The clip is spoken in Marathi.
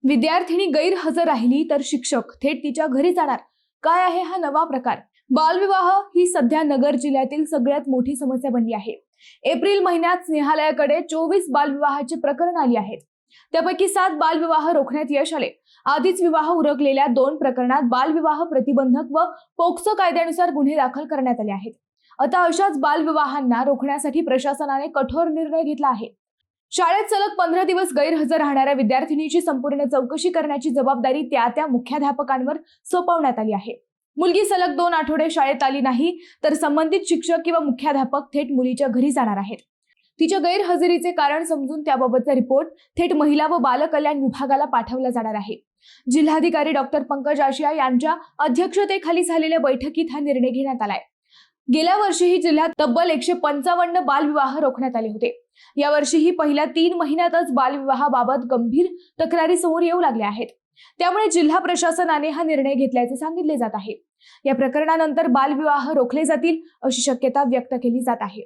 विद्यार्थिनी गैरहजर राहिली तर शिक्षक थेट तिच्या घरी जाणार. काय आहे हा नवा प्रकार? बालविवाह ही सध्या नगर जिल्ह्यातील सगळ्यात मोठी समस्या बनली आहे. एप्रिल महिन्यात स्नेहालयाकडे 24 बालविवाहाची प्रकरण आली आहेत. त्यापैकी 7 बालविवाह रोखण्यात यश आले. आधीच विवाह उरकलेल्या 2 प्रकरणात बालविवाह प्रतिबंधक व पोक्सो कायद्यानुसार गुन्हे दाखल करण्यात आले आहेत. आता अशाच बालविवाहांना रोखण्यासाठी प्रशासनाने कठोर निर्णय घेतला आहे. शाळेत सलग 15 दिवस गैरहजर राहणाऱ्या विद्यार्थिनीची संपूर्ण चौकशी करण्याची जबाबदारी त्या मुख्याध्यापकांवर सोपवण्यात आली आहे. मुलगी सलग 2 आठवडे शाळेत आली नाही तर संबंधित शिक्षक किंवा मुख्याध्यापक थेट मुलीच्या घरी जाणार आहेत. तिच्या गैरहजेरीचे कारण समजून त्याबाबतचा रिपोर्ट थेट महिला व बाल कल्याण विभागाला पाठवला जाणार आहे. जिल्हाधिकारी डॉक्टर पंकज आशिया यांच्या अध्यक्षतेखाली झालेल्या बैठकीत हा निर्णय घेण्यात आलाय. गेल्या वर्षीही जिल्ह्यात तब्बल 155 बालविवाह रोखण्यात आले होते. यावर्षीही पहिल्या 3 महिन्यातच बालविवाहाबाबत गंभीर तक्रारी समोर येऊ लागल्या आहेत. त्यामुळे जिल्हा प्रशासनाने हा निर्णय घेतल्याचे सांगितले जात आहे. या प्रकरणानंतर बालविवाह रोखले जातील अशी शक्यता व्यक्त केली जात आहे.